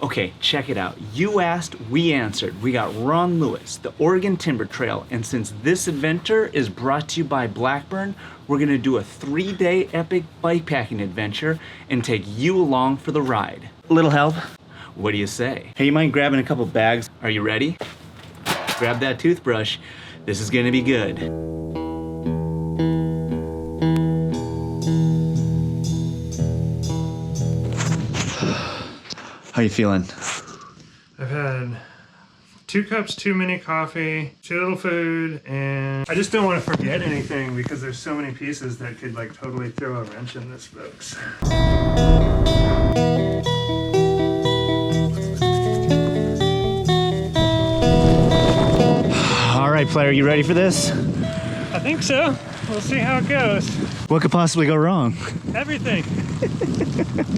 Okay, check it out. You asked, we answered. We got Ron Lewis, the Oregon Timber Trail, and since this adventure is brought to you by Blackburn, we're gonna do a 3-day epic bikepacking adventure and take you along for the ride. Little help? What do you say? Hey, you mind grabbing a couple bags? Are you ready? Grab that toothbrush. This is gonna be good. How you feeling? I've had 2 cups too many coffee, too little food, and I just don't want to forget anything because there's so many pieces that could like totally throw a wrench in this, folks. All right, player, you ready for this? I think so. We'll see how it goes. What could possibly go wrong? Everything.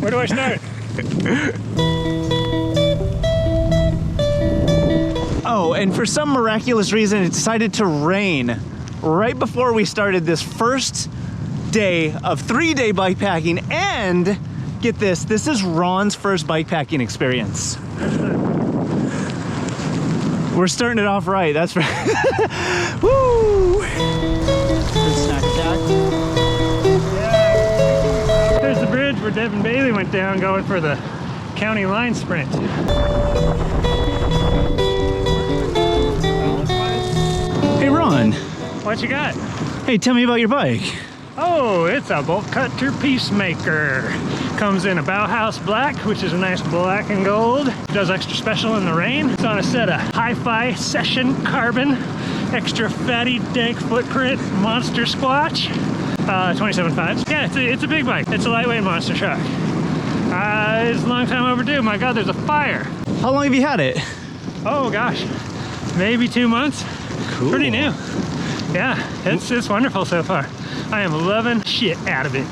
Where do I start? Oh, and for some miraculous reason, it decided to rain right before we started this first day of 3-day bikepacking. And get this, this is Ron's first bikepacking experience. We're starting it off right, that's right. Woo! Good snack attack. Yeah. There's the bridge where Devin Bailey went down going for the county line sprint. Hey Ron. What you got? Hey, tell me about your bike. Oh, it's a Bolt Cutter Peacemaker. Comes in a Bauhaus black, which is a nice black and gold. Does extra special in the rain. It's on a set of Hi-Fi Session Carbon, extra fatty dank footprint monster squatch. 27.5s. Yeah, it's a big bike. It's a lightweight monster truck. It's a long time overdue. My God, there's a fire. How long have you had it? Oh gosh, maybe 2 months. Cool. Pretty new. Yeah, it's wonderful so far. I am loving shit out of it.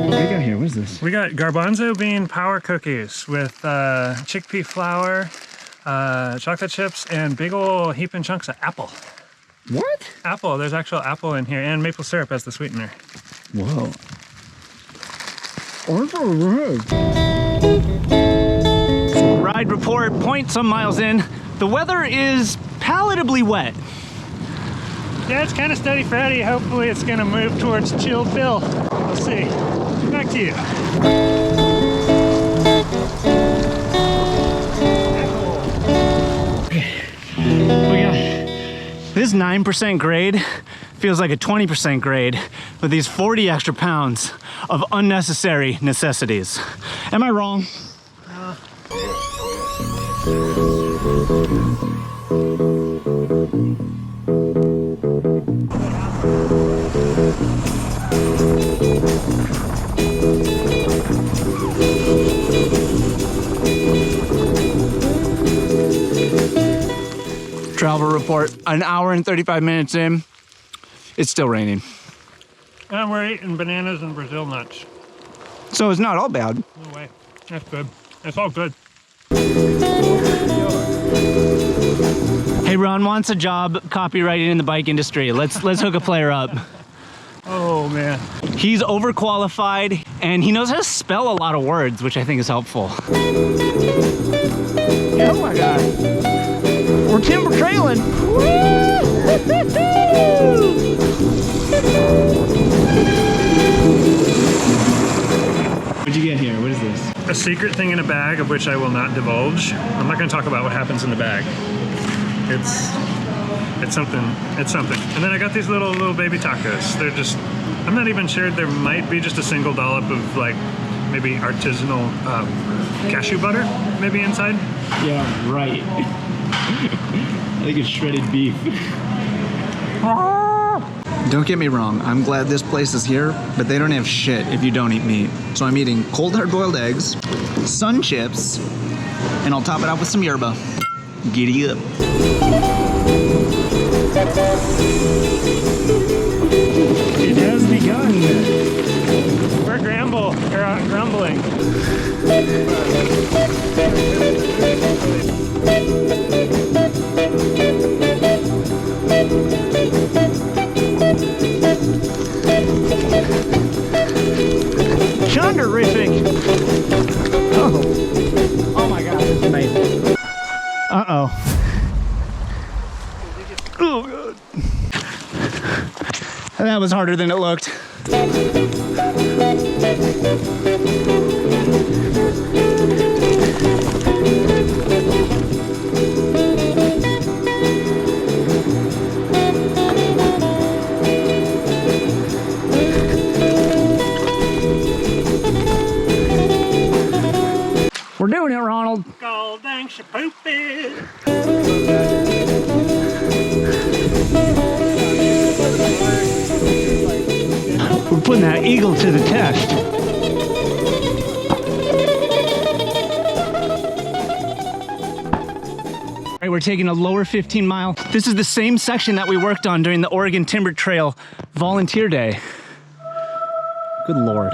What do we got here? What is this? We got garbanzo bean power cookies with chickpea flour, chocolate chips, and big ol' heaping chunks of apple. What? Apple, there's actual apple in here, and maple syrup as the sweetener. Whoa. Ride report, point some miles in. The weather is palatably wet. Yeah, it's kind of steady Freddy. Hopefully it's gonna move towards chill Bill. We'll see. Back to you. This 9% grade feels like a 20% grade with these 40 extra pounds of unnecessary necessities. Am I wrong? No. Travel report, an hour and 35 minutes in, it's still raining. And we're eating bananas and Brazil nuts. So it's not all bad. No way. That's good. It's all good. Hey, Ron wants a job copywriting in the bike industry. Let's hook a player up. Oh man. He's overqualified and he knows how to spell a lot of words, which I think is helpful. Oh my God. We're timber trailing. What'd you get here? What is this? A secret thing in a bag of which I will not divulge. I'm not gonna talk about what happens in the bag. It's something. And then I got these little baby tacos. They're just, I'm not even sure, there might be just a single dollop of like maybe artisanal cashew butter maybe inside. Yeah, right. I think it's shredded beef. Don't get me wrong, I'm glad this place is here, but they don't have shit if you don't eat meat. So I'm eating cold hard-boiled eggs, sun chips, and I'll top it off with some yerba. Giddy up. It has begun. We're grumbling. Oh God. That was harder than it looked. We're doing it, Ronald. God dang shapoopy. We're putting that eagle to the test. All right, we're taking a lower 15 mile. This is the same section that we worked on during the Oregon Timber Trail Volunteer Day. Good Lord.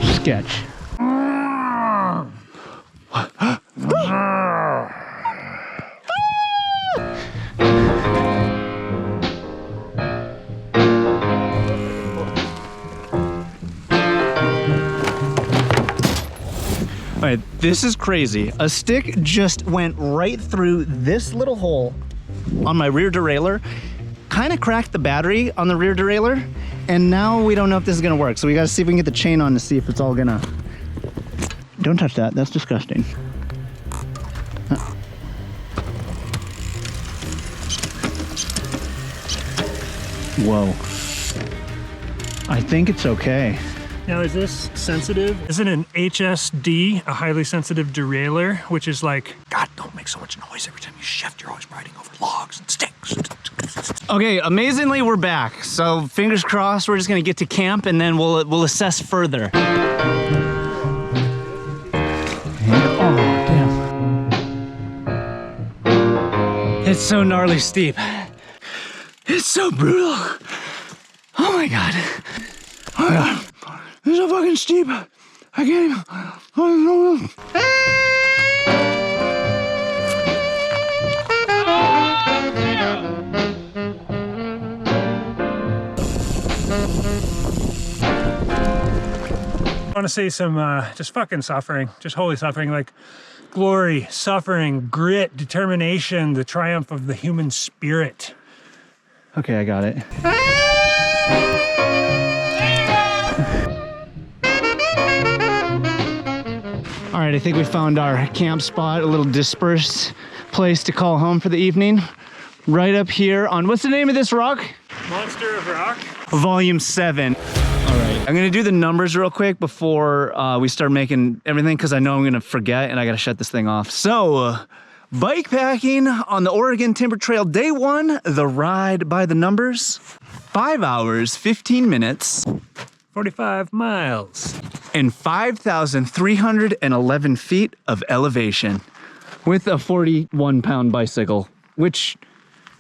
Sketch. All right, this is crazy. A stick just went right through this little hole on my rear derailleur, kind of cracked the battery on the rear derailleur, and now we don't know if this is gonna work. So we gotta see if we can get the chain on to see if it's all gonna... Don't touch that, that's disgusting. Whoa. I think it's okay. Now, is this sensitive? Isn't an HSD a highly sensitive derailleur, which is like, God, don't make so much noise every time you shift. You're always riding over logs and sticks. Okay, amazingly, we're back. So fingers crossed, we're just gonna get to camp and then we'll assess further. Oh, damn. It's so gnarly steep. It's so brutal. Oh my God. Oh my God. It's so fucking steep. I can't even. Oh, I want to say some just fucking suffering, just holy suffering, like glory, suffering, grit, determination, the triumph of the human spirit. okay, I got it. All right, I think we found our camp spot, a little dispersed place to call home for the evening. Right up here on, what's the name of this rock? Monster of Rock. Volume 7. All right, I'm gonna do the numbers real quick before we start making everything, because I know I'm gonna forget and I gotta shut this thing off. So, bike packing on the Oregon Timber Trail, day 1, the ride by the numbers, 5 hours, 15 minutes, 45 miles. and 5,311 feet of elevation with a 41-pound bicycle, which,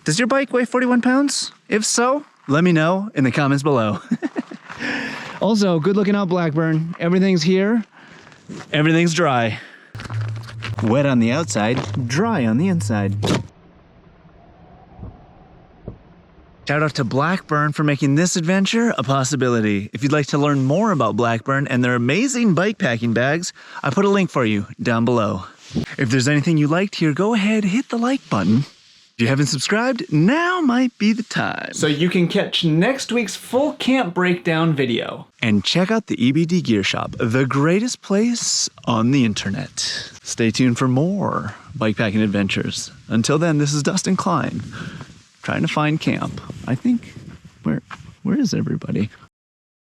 does your bike weigh 41 pounds? If so, let me know in the comments below. Also, good looking out Blackburn. Everything's here. Everything's dry. Wet on the outside, dry on the inside. Shout out to Blackburn for making this adventure a possibility. If you'd like to learn more about Blackburn and their amazing bike packing bags, I put a link for you down below. If there's anything you liked here, go ahead, hit the like button. If you haven't subscribed, now might be the time. So you can catch next week's full camp breakdown video. And check out the EBD Gear Shop, the greatest place on the internet. Stay tuned for more bikepacking adventures. Until then, this is Dustin Klein, trying to find camp. I think, where is everybody?